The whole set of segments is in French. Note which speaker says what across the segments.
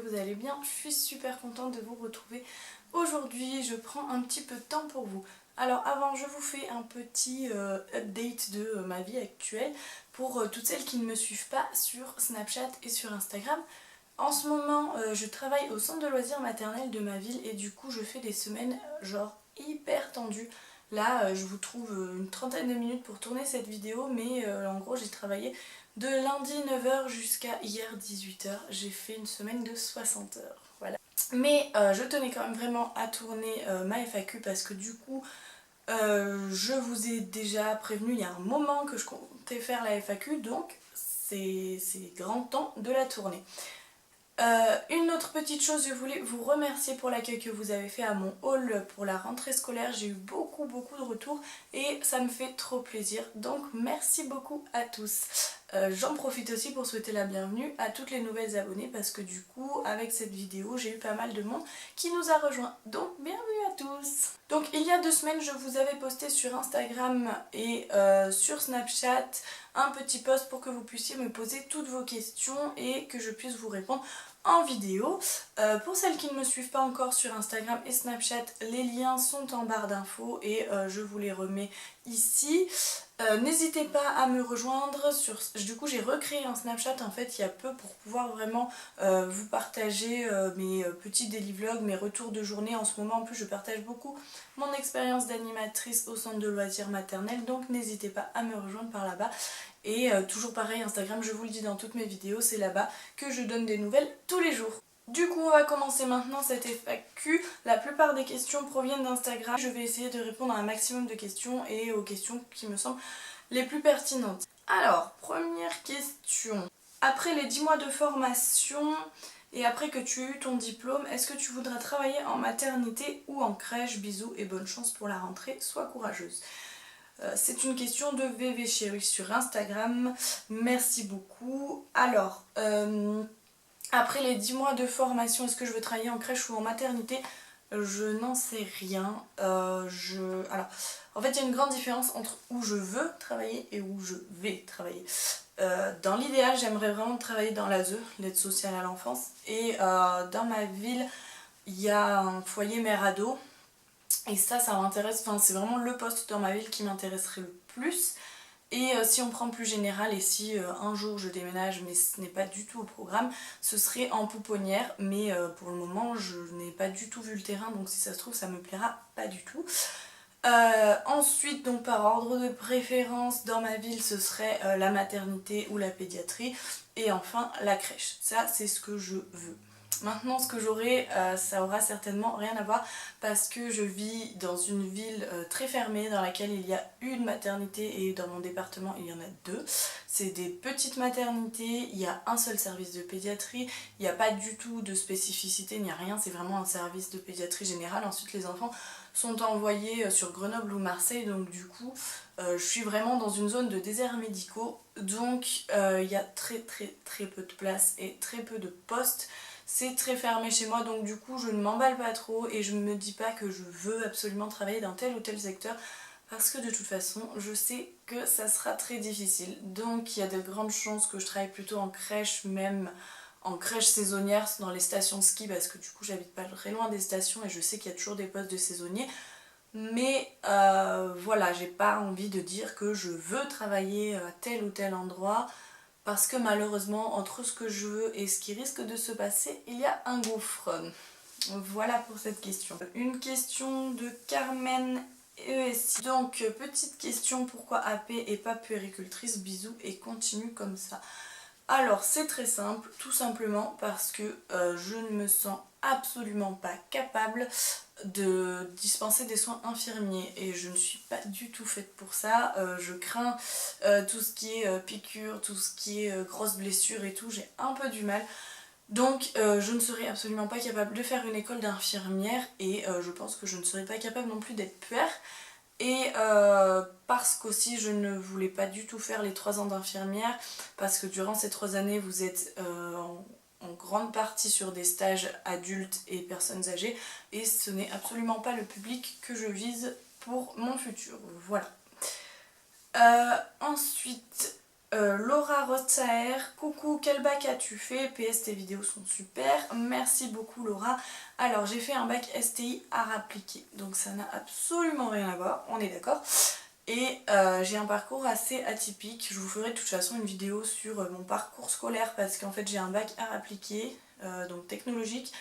Speaker 1: vous allez bien. Je suis super contente de vous retrouver aujourd'hui. Je prends un petit peu de temps pour vous. Alors avant, je vous fais un petit update de ma vie actuelle pour toutes celles qui ne me suivent pas sur Snapchat et sur Instagram. En ce moment, je travaille au centre de loisirs maternel de ma ville et du coup je fais des semaines genre hyper tendues. Là, je vous trouve une trentaine de minutes pour tourner cette vidéo, mais en gros j'ai travaillé de lundi 9h jusqu'à hier 18h. J'ai fait une semaine de 60 heures. Voilà. Mais je tenais quand même vraiment à tourner ma FAQ parce que du coup, je vous ai déjà prévenu il y a un moment que je comptais faire la FAQ, donc c'est grand temps de la tourner. Une autre petite chose, je voulais vous remercier pour l'accueil que vous avez fait à mon haul pour la rentrée scolaire. J'ai eu beaucoup de retours et ça me fait trop plaisir, donc merci beaucoup à tous. J'en profite aussi pour souhaiter la bienvenue à toutes les nouvelles abonnées parce que du coup avec cette vidéo j'ai eu pas mal de monde qui nous a rejoints, donc bienvenue à tous. Donc il y a 2 semaines je vous avais posté sur Instagram et sur Snapchat un petit post pour que vous puissiez me poser toutes vos questions et que je puisse vous répondre en vidéo. Pour celles qui ne me suivent pas encore sur Instagram et Snapchat, les liens sont en barre d'infos et je vous les remets ici. N'hésitez pas à me rejoindre sur... Du coup j'ai recréé un Snapchat en fait il y a peu pour pouvoir vraiment vous partager mes petits daily vlogs, mes retours de journée. En ce moment en plus je partage beaucoup mon expérience d'animatrice au centre de loisirs maternel, donc n'hésitez pas à me rejoindre par là-bas. Et toujours pareil, Instagram, je vous le dis dans toutes mes vidéos, c'est là-bas que je donne des nouvelles tous les jours. Du coup on va commencer maintenant cette FAQ. La plupart des questions proviennent d'Instagram. Je vais essayer de répondre à un maximum de questions et aux questions qui me semblent les plus pertinentes. Alors, première question. Après les 10 mois de formation et après que tu aies eu ton diplôme, est-ce que tu voudrais travailler en maternité ou en crèche? Bisous et bonne chance pour la rentrée, sois courageuse. C'est une question de VV Chérie sur Instagram. Merci beaucoup. Alors, après les 10 mois de formation, est-ce que je veux travailler en crèche ou en maternité? Je n'en sais rien. Alors, en fait, il y a une grande différence entre où je veux travailler et où je vais travailler. Dans l'idéal, j'aimerais vraiment travailler dans l'ASE, l'aide sociale à l'enfance. Et dans ma ville, il y a un foyer mère-ado. Et ça m'intéresse, enfin c'est vraiment le poste dans ma ville qui m'intéresserait le plus. Et si on prend plus général et si un jour je déménage, mais ce n'est pas du tout au programme, ce serait en pouponnière, mais pour le moment je n'ai pas du tout vu le terrain, donc si ça se trouve ça me plaira pas du tout. Ensuite, donc par ordre de préférence dans ma ville, ce serait la maternité ou la pédiatrie, et enfin la crèche. Ça c'est ce que je veux. Maintenant ce que j'aurai, ça aura certainement rien à voir parce que je vis dans une ville très fermée dans laquelle il y a une maternité et dans mon département il y en a 2. C'est des petites maternités, il y a un seul service de pédiatrie, il n'y a pas du tout de spécificité, il n'y a rien, c'est vraiment un service de pédiatrie générale. Ensuite les enfants sont envoyés sur Grenoble ou Marseille, donc du coup je suis vraiment dans une zone de déserts médicaux, donc il y a très peu de place et très peu de postes. C'est très fermé chez moi, donc du coup je ne m'emballe pas trop et je ne me dis pas que je veux absolument travailler dans tel ou tel secteur parce que de toute façon je sais que ça sera très difficile. Donc il y a de grandes chances que je travaille plutôt en crèche, même en crèche saisonnière dans les stations de ski parce que du coup j'habite pas très loin des stations et je sais qu'il y a toujours des postes de saisonniers. Mais voilà, j'ai pas envie de dire que je veux travailler à tel ou tel endroit. Parce que malheureusement, entre ce que je veux et ce qui risque de se passer, il y a un gouffre. Voilà pour cette question. Une question de Carmen ESI. Donc, petite question, pourquoi AP et pas puéricultrice? Bisous et continue comme ça. Alors, c'est très simple, tout simplement parce que je ne me sens absolument pas capable de dispenser des soins infirmiers et je ne suis pas du tout faite pour ça. Je crains tout ce qui est piqûres, tout ce qui est grosses blessures et tout, j'ai un peu du mal. Donc je ne serai absolument pas capable de faire une école d'infirmière et je pense que je ne serai pas capable non plus d'être puère. Et parce qu'aussi je ne voulais pas du tout faire les 3 ans d'infirmière parce que durant ces 3 années vous êtes en grande partie sur des stages adultes et personnes âgées et ce n'est absolument pas le public que je vise pour mon futur. Voilà. Ensuite, Laura Rotsaer, coucou, quel bac as-tu fait? PS, tes vidéos sont super, merci beaucoup Laura. Alors j'ai fait un bac STI art appliqué, donc ça n'a absolument rien à voir, on est d'accord. Et j'ai un parcours assez atypique, je vous ferai de toute façon une vidéo sur mon parcours scolaire parce qu'en fait j'ai un bac art appliqué, donc technologique,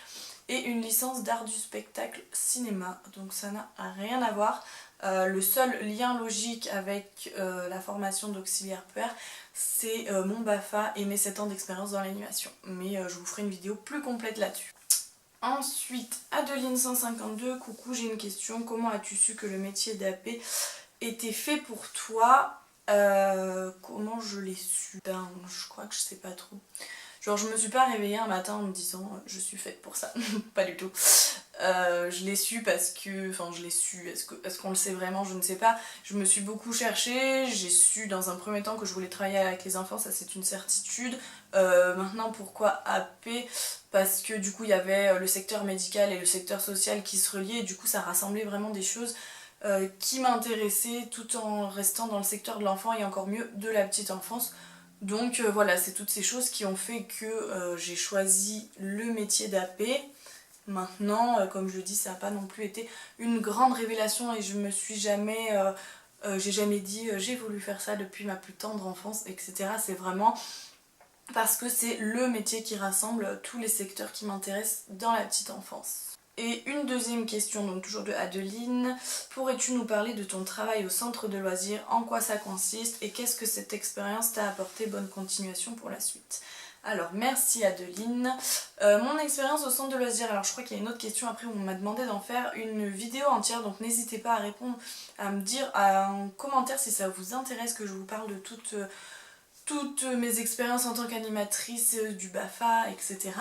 Speaker 1: et une licence d'art du spectacle cinéma, donc ça n'a rien à voir. Le seul lien logique avec la formation d'auxiliaire PR, c'est mon BAFA et mes 7 ans d'expérience dans l'animation. Mais je vous ferai une vidéo plus complète là-dessus. Ensuite, Adeline152, coucou, j'ai une question. Comment as-tu su que le métier d'AP était fait pour toi? Comment je l'ai su? Ben, je crois que je sais pas trop. Genre je me suis pas réveillée un matin en me disant je suis faite pour ça, pas du tout. Je l'ai su parce que, enfin je l'ai su, est-ce qu'on le sait vraiment, je ne sais pas. Je me suis beaucoup cherchée, j'ai su dans un premier temps que je voulais travailler avec les enfants, ça c'est une certitude. Maintenant pourquoi AP? Parce que du coup il y avait le secteur médical et le secteur social qui se reliaient et du coup ça rassemblait vraiment des choses qui m'intéressaient tout en restant dans le secteur de l'enfant et encore mieux de la petite enfance. Donc voilà, c'est toutes ces choses qui ont fait que j'ai choisi le métier d'AP. Maintenant, comme je dis, ça n'a pas non plus été une grande révélation et je me suis jamais, j'ai jamais dit j'ai voulu faire ça depuis ma plus tendre enfance, etc. C'est vraiment parce que c'est le métier qui rassemble tous les secteurs qui m'intéressent dans la petite enfance. Et une deuxième question, donc toujours de Adeline. Pourrais-tu nous parler de ton travail au centre de loisirs? En quoi ça consiste? Et qu'est-ce que cette expérience t'a apporté? Bonne continuation pour la suite. Alors merci Adeline. Mon expérience au centre de loisirs, alors je crois qu'il y a une autre question après où on m'a demandé d'en faire une vidéo entière, donc n'hésitez pas à répondre, à me dire en commentaire si ça vous intéresse que je vous parle de toutes mes expériences en tant qu'animatrice, du BAFA, etc.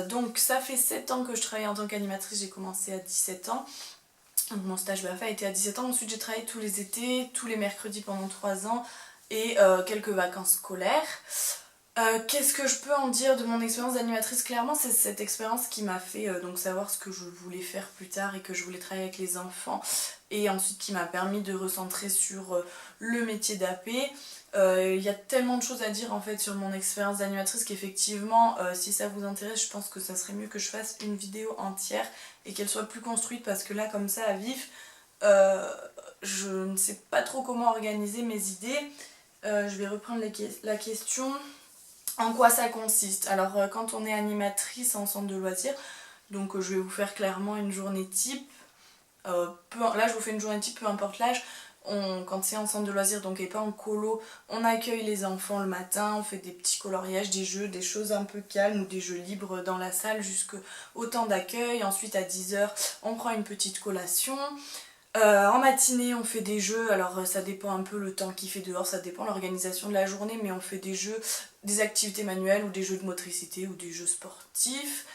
Speaker 1: Donc ça fait 7 ans que je travaille en tant qu'animatrice, j'ai commencé à 17 ans. Donc mon stage BAFA était à 17 ans, ensuite j'ai travaillé tous les étés, tous les mercredis pendant 3 ans et quelques vacances scolaires. Qu'est-ce que je peux en dire de mon expérience d'animatrice? Clairement c'est cette expérience qui m'a fait donc savoir ce que je voulais faire plus tard et que je voulais travailler avec les enfants et ensuite qui m'a permis de recentrer sur le métier d'AP. Il y a tellement de choses à dire en fait sur mon expérience d'animatrice qu'effectivement si ça vous intéresse je pense que ça serait mieux que je fasse une vidéo entière et qu'elle soit plus construite parce que là comme ça à vif je ne sais pas trop comment organiser mes idées. Je vais reprendre la question. En quoi ça consiste? Alors quand on est animatrice en centre de loisirs, donc je vais vous faire clairement une journée type. Là je vous fais une journée type peu importe l'âge. Quand c'est en centre de loisirs donc et pas en colo, on accueille les enfants le matin, on fait des petits coloriages, des jeux, des choses un peu calmes ou des jeux libres dans la salle jusqu'au temps d'accueil. Ensuite à 10 h on prend une petite collation. En matinée on fait des jeux, alors ça dépend un peu le temps qu'il fait dehors, ça dépend de l'organisation de la journée, mais on fait des jeux, des activités manuelles ou des jeux de motricité ou des jeux sportifs.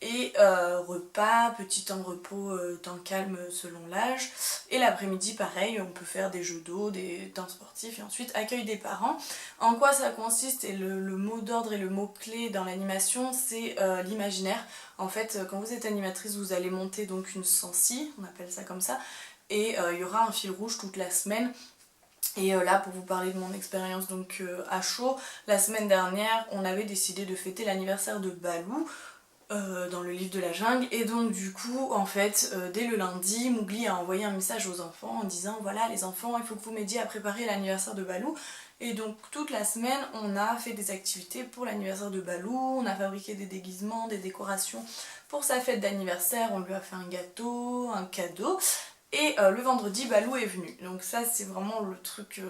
Speaker 1: Et repas, petit temps de repos, temps calme selon l'âge. Et l'après-midi pareil, on peut faire des jeux d'eau, des temps sportifs et ensuite accueil des parents. En quoi ça consiste? Et le mot d'ordre et le mot clé dans l'animation c'est l'imaginaire. En fait quand vous êtes animatrice vous allez monter donc une sensi, on appelle ça comme ça, et il y aura un fil rouge toute la semaine. Et là pour vous parler de mon expérience donc à chaud, la semaine dernière on avait décidé de fêter l'anniversaire de Balou dans le livre de la jungle et donc du coup en fait dès le lundi Mowgli a envoyé un message aux enfants en disant voilà les enfants il faut que vous m'aidiez à préparer l'anniversaire de Balou. Et donc toute la semaine on a fait des activités pour l'anniversaire de Balou, on a fabriqué des déguisements, des décorations pour sa fête d'anniversaire, on lui a fait un gâteau, un cadeau. Et le vendredi, Balou est venu. Donc ça, c'est vraiment le truc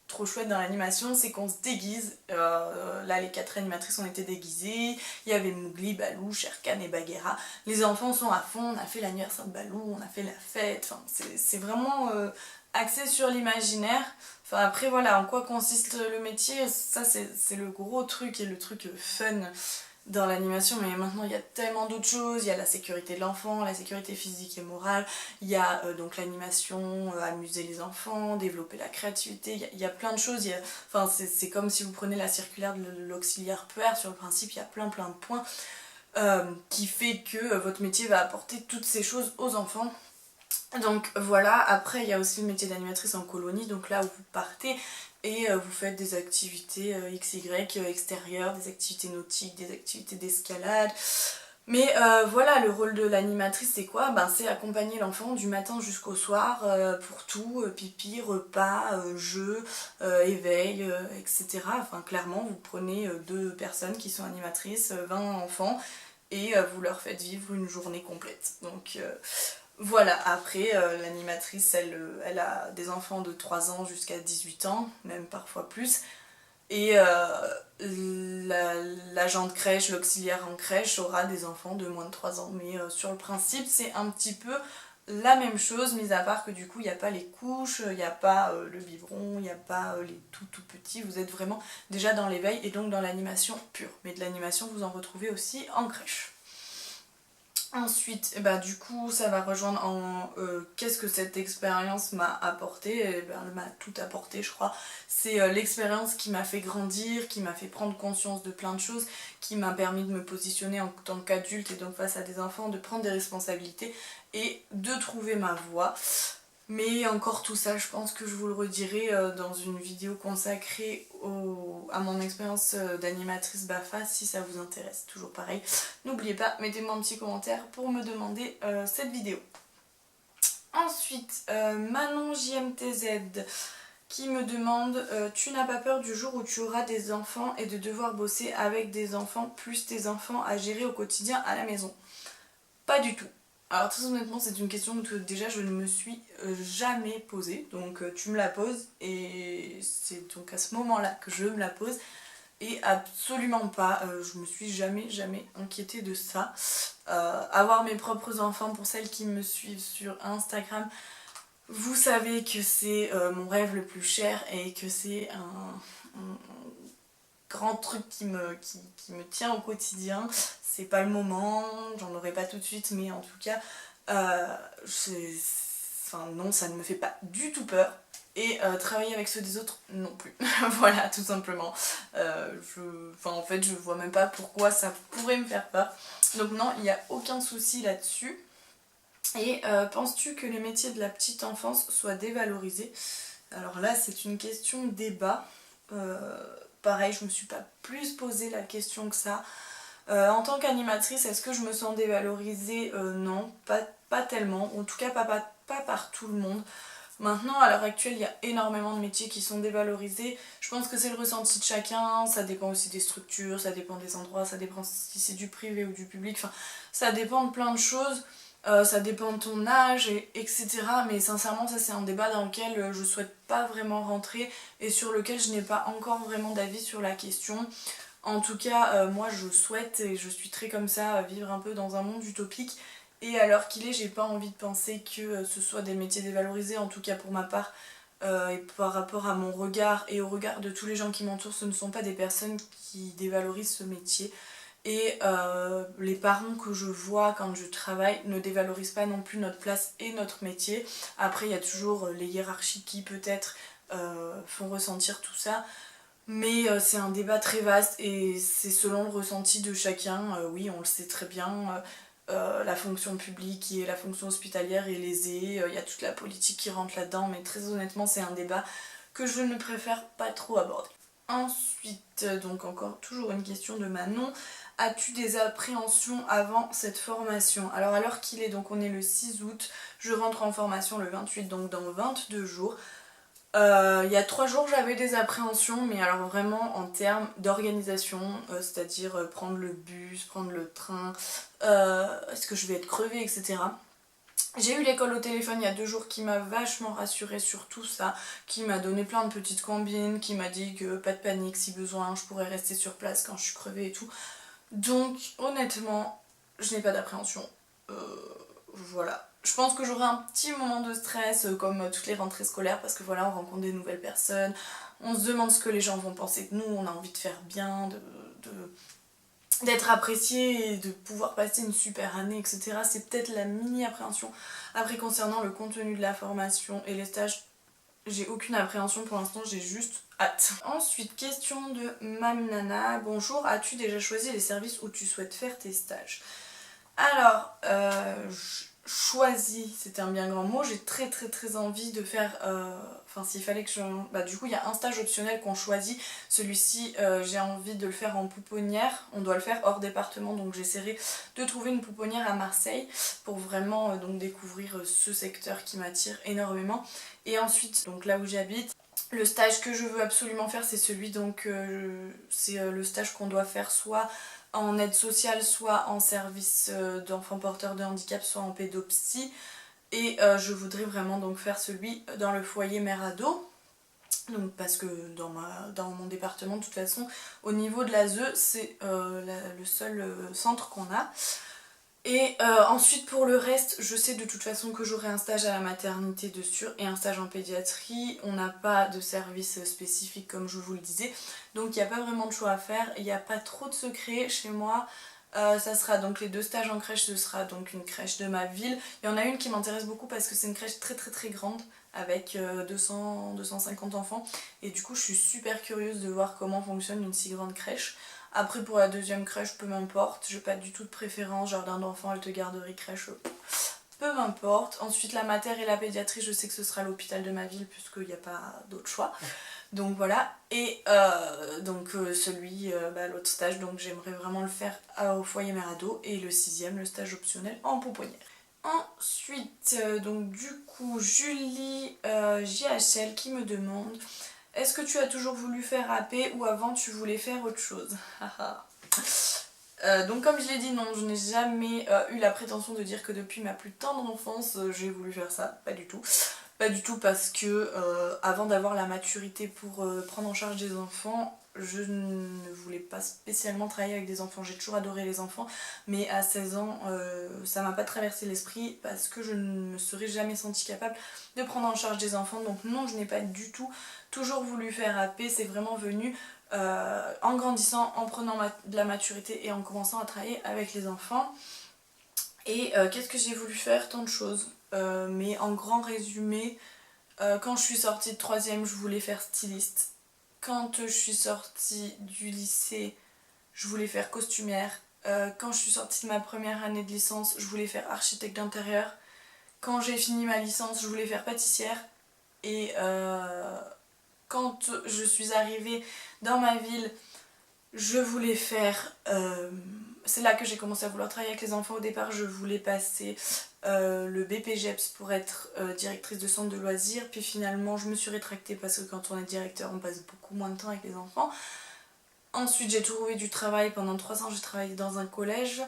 Speaker 1: trop chouette dans l'animation, c'est qu'on se déguise. Là, les 4 animatrices ont été déguisées. Il y avait Mowgli, Balou, Shere Khan et Bagheera. Les enfants sont à fond, on a fait l'anniversaire de Balou, on a fait la fête. Enfin, c'est vraiment axé sur l'imaginaire. Enfin, après, voilà, en quoi consiste le métier, ça, c'est le gros truc et le truc fun dans l'animation, mais maintenant il y a tellement d'autres choses, il y a la sécurité de l'enfant, la sécurité physique et morale, il y a donc l'animation, amuser les enfants, développer la créativité, il y a plein de choses, enfin c'est comme si vous prenez la circulaire de l'auxiliaire PR, sur le principe il y a plein de points qui fait que votre métier va apporter toutes ces choses aux enfants. Donc voilà, après il y a aussi le métier d'animatrice en colonie, donc là où vous partez et vous faites des activités XY extérieures, des activités nautiques, des activités d'escalade. Mais voilà, le rôle de l'animatrice c'est quoi? C'est accompagner l'enfant du matin jusqu'au soir pour tout, pipi, repas, jeux, éveil, etc. Enfin clairement vous prenez deux personnes qui sont animatrices, 20 enfants et vous leur faites vivre une journée complète. Donc voilà, après l'animatrice elle a des enfants de 3 ans jusqu'à 18 ans, même parfois plus. Et l'agent de crèche, l'auxiliaire en crèche aura des enfants de moins de 3 ans. Mais sur le principe, c'est un petit peu la même chose, mis à part que du coup, il n'y a pas les couches, il n'y a pas le biberon, il n'y a pas les tout petits. Vous êtes vraiment déjà dans l'éveil et donc dans l'animation pure. Mais de l'animation, vous en retrouvez aussi en crèche. Ensuite, du coup, ça va rejoindre en qu'est-ce que cette expérience m'a apporté. Elle m'a tout apporté, je crois. C'est l'expérience qui m'a fait grandir, qui m'a fait prendre conscience de plein de choses, qui m'a permis de me positionner en tant qu'adulte et donc face à des enfants, de prendre des responsabilités et de trouver ma voie. Mais encore tout ça, je pense que je vous le redirai dans une vidéo consacrée à mon expérience d'animatrice BAFA si ça vous intéresse. Toujours pareil, n'oubliez pas, mettez-moi un petit commentaire pour me demander cette vidéo. Ensuite, Manon JMTZ qui me demande tu n'as pas peur du jour où tu auras des enfants et de devoir bosser avec des enfants plus tes enfants à gérer au quotidien à la maison? Pas du tout. Alors très honnêtement c'est une question que déjà je ne me suis jamais posée, donc tu me la poses et c'est donc à ce moment là que je me la pose et absolument pas, je me suis jamais inquiétée de ça. Avoir mes propres enfants, pour celles qui me suivent sur Instagram, vous savez que c'est mon rêve le plus cher et que c'est un grand truc qui me tient au quotidien. C'est pas le moment, j'en aurai pas tout de suite, mais en tout cas, non, ça ne me fait pas du tout peur. Et travailler avec ceux des autres, non plus. Voilà, tout simplement. En fait, je vois même pas pourquoi ça pourrait me faire peur. Donc non, il n'y a aucun souci là-dessus. Et penses-tu que les métiers de la petite enfance soient dévalorisés? Alors là, c'est une question de débat. Pareil, je me suis pas plus posé la question que ça. En tant qu'animatrice, est-ce que je me sens dévalorisée? Non, pas tellement. En tout cas, pas par tout le monde. Maintenant, à l'heure actuelle, il y a énormément de métiers qui sont dévalorisés. Je pense que c'est le ressenti de chacun. Ça dépend aussi des structures, ça dépend des endroits, ça dépend si c'est du privé ou du public. Enfin, ça dépend de plein de choses. Ça dépend de ton âge, etc. Mais sincèrement, ça c'est un débat dans lequel je souhaite pas vraiment rentrer et sur lequel je n'ai pas encore vraiment d'avis sur la question. En tout cas, moi je souhaite, et je suis très comme ça, vivre un peu dans un monde utopique. Et à l'heure qu'il est, j'ai pas envie de penser que ce soit des métiers dévalorisés, en tout cas pour ma part. Et par rapport à mon regard et au regard de tous les gens qui m'entourent, ce ne sont pas des personnes qui dévalorisent ce métier. Et les parents que je vois quand je travaille ne dévalorisent pas non plus notre place et notre métier. Après, il y a toujours les hiérarchies qui peut-être font ressentir tout ça. Mais c'est un débat très vaste et c'est selon le ressenti de chacun. Oui, on le sait très bien. La fonction publique et la fonction hospitalière est lésée. Il y a toute la politique qui rentre là-dedans. Mais très honnêtement, c'est un débat que je ne préfère pas trop aborder. Ensuite, donc encore toujours une question de Manon. As-tu des appréhensions avant cette formation? Alors à l'heure qu'il est, donc on est le 6 août, je rentre en formation le 28, donc dans 22 jours. Il y a 3 jours j'avais des appréhensions, mais alors vraiment en termes d'organisation, c'est-à-dire prendre le bus, prendre le train, est-ce que je vais être crevée, etc. J'ai eu l'école au téléphone il y a 2 jours qui m'a vachement rassurée sur tout ça, qui m'a donné plein de petites combines, qui m'a dit que pas de panique, si besoin je pourrais rester sur place quand je suis crevée et tout. Donc honnêtement, je n'ai pas d'appréhension. Voilà. Je pense que j'aurai un petit moment de stress comme toutes les rentrées scolaires parce que voilà, on rencontre des nouvelles personnes, on se demande ce que les gens vont penser de nous, on a envie de faire bien, d'être apprécié et de pouvoir passer une super année, etc. C'est peut-être la mini appréhension. Après, concernant le contenu de la formation et les stages, j'ai aucune appréhension pour l'instant, j'ai juste hâte. Ensuite, question de Mamnana. Bonjour, as-tu déjà choisi les services où tu souhaites faire tes stages? Alors, choisi, c'était un bien grand mot. J'ai très envie de faire, enfin s'il fallait que je... Bah du coup il y a un stage optionnel qu'on choisit, celui-ci j'ai envie de le faire en pouponnière, on doit le faire hors département donc j'essaierai de trouver une pouponnière à Marseille pour vraiment donc découvrir ce secteur qui m'attire énormément. Et ensuite donc là où j'habite, le stage que je veux absolument faire c'est celui donc c'est le stage qu'on doit faire soit en aide sociale, soit en service d'enfants porteurs de handicap, soit en pédopsie. Et je voudrais vraiment donc faire celui dans le foyer mère-ado. Donc parce que dans mon département de toute façon, au niveau de l'ASE, c'est le seul centre qu'on a. Et ensuite pour le reste, je sais de toute façon que j'aurai un stage à la maternité de sûr et un stage en pédiatrie. On n'a pas de service spécifique comme je vous le disais, donc il n'y a pas vraiment de choix à faire, il n'y a pas trop de secrets chez moi. Ça sera donc les 2 stages en crèche, ce sera donc une crèche de ma ville. Il y en a une qui m'intéresse beaucoup parce que c'est une crèche très grande avec 200-250 enfants et du coup je suis super curieuse de voir comment fonctionne une si grande crèche. Après pour la deuxième crèche, peu m'importe, j'ai pas du tout de préférence, jardin d'enfants, halte garderie, crèche, peu m'importe. Ensuite la mater et la pédiatrie, je sais que ce sera l'hôpital de ma ville puisqu'il n'y a pas d'autre choix. Donc voilà, et l'autre stage, donc j'aimerais vraiment le faire au foyer mère-ado et le 6e, le stage optionnel en pouponnière. Ensuite, donc du coup, Julie JHL qui me demande: est-ce que tu as toujours voulu faire AP ou avant tu voulais faire autre chose? Donc comme je l'ai dit, non, je n'ai jamais eu la prétention de dire que depuis ma plus tendre enfance, j'ai voulu faire ça, pas du tout. Pas du tout parce que avant d'avoir la maturité pour prendre en charge des enfants, je ne voulais pas spécialement travailler avec des enfants. J'ai toujours adoré les enfants, mais à 16 ans, ça m'a pas traversé l'esprit parce que je ne me serais jamais sentie capable de prendre en charge des enfants. Donc non, je n'ai pas du tout toujours voulu faire AP, c'est vraiment venu en grandissant, en prenant de la maturité et en commençant à travailler avec les enfants. Et qu'est-ce que j'ai voulu faire? Tant de choses. Mais en grand résumé, quand je suis sortie de 3e, je voulais faire styliste. Quand je suis sortie du lycée, je voulais faire costumière. Quand je suis sortie de ma première année de licence, je voulais faire architecte d'intérieur. Quand j'ai fini ma licence, je voulais faire pâtissière. Et quand je suis arrivée dans ma ville, je voulais faire... c'est là que j'ai commencé à vouloir travailler avec les enfants. Au départ, je voulais passer le BPGEPS pour être directrice de centre de loisirs. Puis finalement, je me suis rétractée parce que quand on est directeur, on passe beaucoup moins de temps avec les enfants. Ensuite, j'ai trouvé du travail. Pendant 3 ans, j'ai travaillé dans un collège.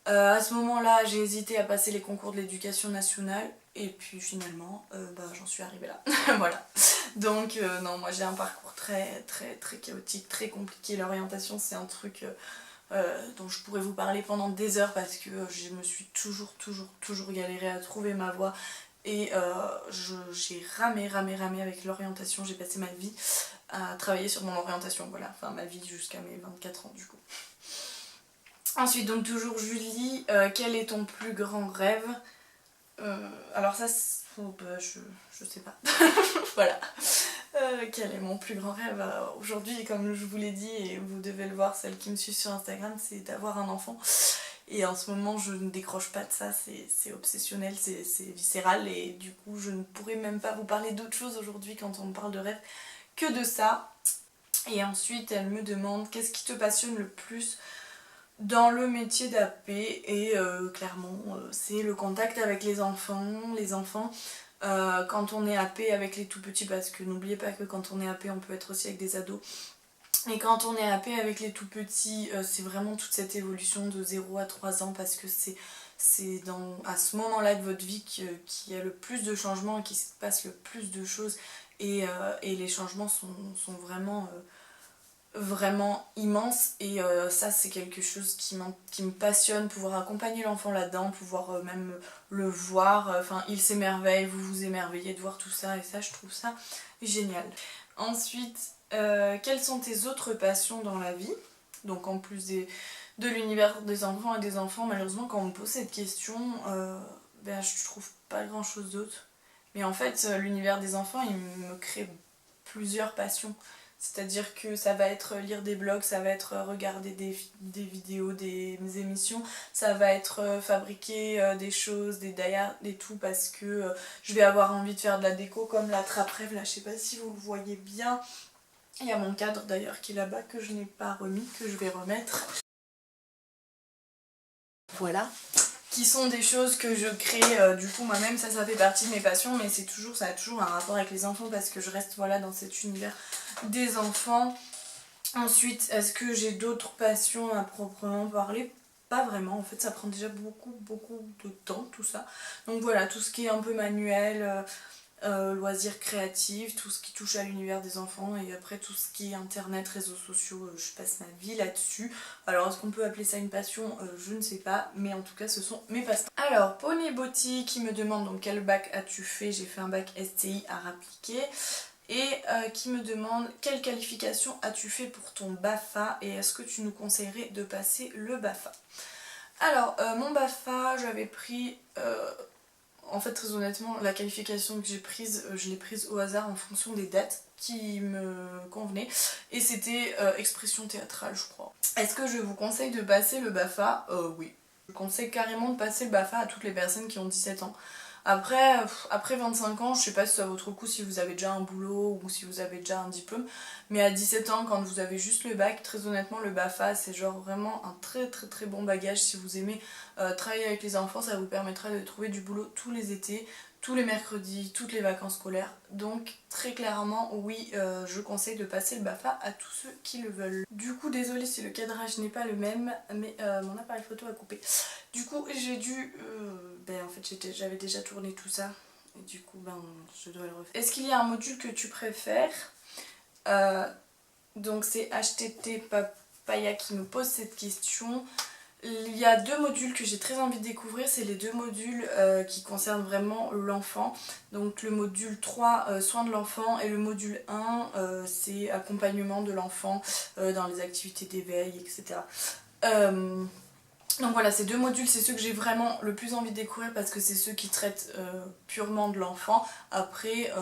Speaker 1: À ce moment-là, j'ai hésité à passer les concours de l'éducation nationale. Et puis finalement, j'en suis arrivée là. Voilà. Donc non, moi j'ai un parcours très chaotique, très compliqué. L'orientation, c'est un truc dont je pourrais vous parler pendant des heures parce que je me suis toujours galéré à trouver ma voie. Et j'ai ramé avec l'orientation. J'ai passé ma vie à travailler sur mon orientation. Voilà, enfin ma vie jusqu'à mes 24 ans du coup. Ensuite, donc toujours Julie, quel est ton plus grand rêve? Alors ça, je sais pas. Voilà. Quel est mon plus grand rêve? Aujourd'hui, comme je vous l'ai dit, et vous devez le voir, celle qui me suit sur Instagram, c'est d'avoir un enfant. Et en ce moment, je ne décroche pas de ça, c'est obsessionnel, c'est viscéral, et du coup, je ne pourrais même pas vous parler d'autre chose aujourd'hui quand on me parle de rêve que de ça. Et ensuite, elle me demande: qu'est-ce qui te passionne le plus dans le métier d'AP? Et clairement, c'est le contact avec les enfants. Quand on est AP avec les tout petits, parce que n'oubliez pas que quand on est AP, on peut être aussi avec des ados. Et quand on est AP avec les tout petits, c'est vraiment toute cette évolution de 0 à 3 ans parce que c'est à ce moment-là de votre vie qu'il y a le plus de changements et qu'il se passe le plus de choses. Et les changements sont vraiment immense et ça c'est quelque chose qui me passionne, pouvoir accompagner l'enfant là-dedans, pouvoir même le voir, enfin il s'émerveille, vous vous émerveillez de voir tout ça et ça je trouve ça génial. Ensuite, quelles sont tes autres passions dans la vie? Donc en plus de l'univers des enfants et des enfants, malheureusement quand on me pose cette question, je trouve pas grand chose d'autre. Mais en fait l'univers des enfants il me crée plusieurs passions. C'est-à-dire que ça va être lire des blogs, ça va être regarder des vidéos, des émissions, ça va être fabriquer des choses, des die-art et tout, parce que je vais avoir envie de faire de la déco comme la trappe-rêve là, je sais pas si vous le voyez bien. Il y a mon cadre d'ailleurs qui est là-bas que je n'ai pas remis, que je vais remettre. Voilà. Qui sont des choses que je crée du coup moi-même, ça fait partie de mes passions, mais ça a toujours un rapport avec les enfants parce que je reste voilà dans cet univers des enfants. Ensuite, est-ce que j'ai d'autres passions à proprement parler? Pas vraiment, en fait ça prend déjà beaucoup de temps tout ça. Donc voilà, tout ce qui est un peu manuel, loisirs créatifs, tout ce qui touche à l'univers des enfants, et après tout ce qui est internet, réseaux sociaux, je passe ma vie là-dessus. Alors est-ce qu'on peut appeler ça une passion? Je ne sais pas, mais en tout cas ce sont mes passe-temps. Alors Pony Botti qui me demande donc quel bac as-tu fait? J'ai fait un bac STI art appliqué. Et qui me demande quelle qualification as-tu fait pour ton BAFA et est-ce que tu nous conseillerais de passer le BAFA? Alors mon BAFA j'avais pris... En fait, très honnêtement, la qualification que j'ai prise, je l'ai prise au hasard en fonction des dates qui me convenaient. Et c'était expression théâtrale, je crois. Est-ce que je vous conseille de passer le BAFA? Oui. Je conseille carrément de passer le BAFA à toutes les personnes qui ont 17 ans. Après 25 ans, je sais pas si ça vaut trop le coup si vous avez déjà un boulot ou si vous avez déjà un diplôme, mais à 17 ans, quand vous avez juste le bac, très honnêtement, le BAFA, c'est genre vraiment un très bon bagage. Si vous aimez travailler avec les enfants, ça vous permettra de trouver du boulot tous les étés, tous les mercredis, toutes les vacances scolaires. Donc très clairement, oui, je conseille de passer le BAFA à tous ceux qui le veulent. Du coup, désolée si le cadrage n'est pas le même, mais mon appareil photo a coupé. Du coup, j'ai dû... en fait, j'avais déjà tourné tout ça. Et du coup, je dois le refaire. Est-ce qu'il y a un module que tu préfères? Donc c'est HTT Papaya qui me pose cette question. Il y a deux modules que j'ai très envie de découvrir, c'est les deux modules qui concernent vraiment l'enfant. Donc le module 3, soins de l'enfant, et le module 1, c'est accompagnement de l'enfant dans les activités d'éveil, etc. Donc voilà, ces deux modules, c'est ceux que j'ai vraiment le plus envie de découvrir parce que c'est ceux qui traitent purement de l'enfant. Après,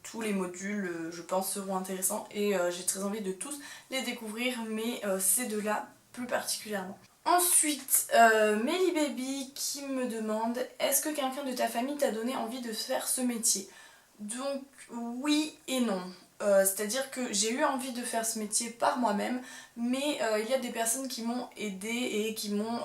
Speaker 1: tous les modules, je pense, seront intéressants et j'ai très envie de tous les découvrir, mais ces deux-là plus particulièrement. Ensuite, Melly Baby qui me demande est-ce que quelqu'un de ta famille t'a donné envie de faire ce métier? Donc oui et non. C'est-à-dire que j'ai eu envie de faire ce métier par moi-même, mais il y a des personnes qui m'ont aidée et qui m'ont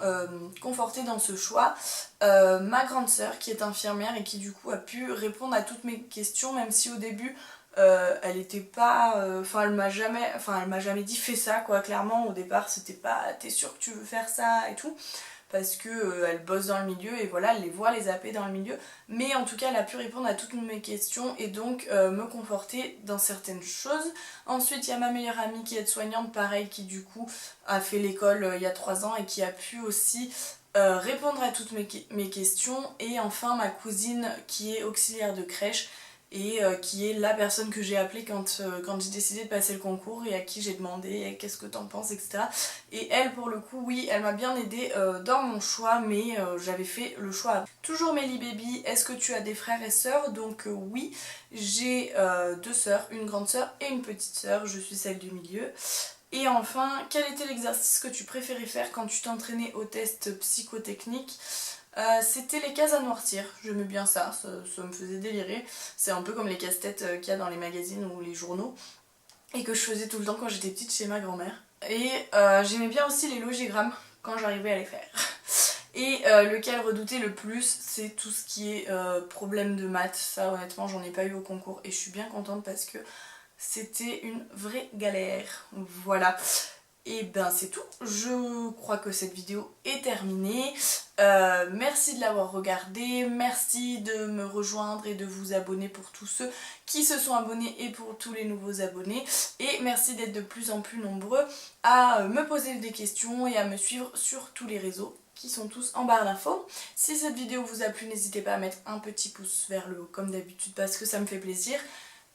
Speaker 1: confortée dans ce choix. Ma grande sœur qui est infirmière et qui du coup a pu répondre à toutes mes questions, même si au début elle était pas... elle m'a jamais dit fais ça quoi, clairement au départ c'était pas t'es sûr que tu veux faire ça et tout. Parce que elle bosse dans le milieu et voilà, elle les voit les AP dans le milieu. Mais en tout cas, elle a pu répondre à toutes mes questions et donc me conforter dans certaines choses. Ensuite, il y a ma meilleure amie qui est aide-soignante, pareil, qui du coup a fait l'école il y a 3 ans et qui a pu aussi répondre à toutes mes questions. Et enfin, ma cousine qui est auxiliaire de crèche et qui est la personne que j'ai appelée quand j'ai décidé de passer le concours et à qui j'ai demandé qu'est-ce que t'en penses, etc. Et elle, pour le coup, oui, elle m'a bien aidée dans mon choix, mais j'avais fait le choix. Toujours Melly Baby, est-ce que tu as des frères et sœurs? Donc oui, j'ai 2 sœurs, une grande sœur et une petite sœur, je suis celle du milieu. Et enfin, quel était l'exercice que tu préférais faire quand tu t'entraînais au test psychotechnique? C'était les cases à noircir, j'aimais bien ça me faisait délirer. C'est un peu comme les casse-têtes qu'il y a dans les magazines ou les journaux et que je faisais tout le temps quand j'étais petite chez ma grand-mère. Et j'aimais bien aussi les logigrammes quand j'arrivais à les faire. Et lequel redouter le plus, c'est tout ce qui est problème de maths. Ça honnêtement j'en ai pas eu au concours et je suis bien contente parce que c'était une vraie galère. Voilà. Et ben c'est tout, je crois que cette vidéo est terminée. Merci de l'avoir regardée, merci de me rejoindre et de vous abonner pour tous ceux qui se sont abonnés et pour tous les nouveaux abonnés. Et merci d'être de plus en plus nombreux à me poser des questions et à me suivre sur tous les réseaux qui sont tous en barre d'infos. Si cette vidéo vous a plu, n'hésitez pas à mettre un petit pouce vers le haut comme d'habitude parce que ça me fait plaisir.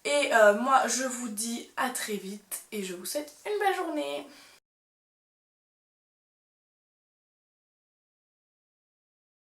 Speaker 1: Et moi je vous dis à très vite et je vous souhaite une belle journée.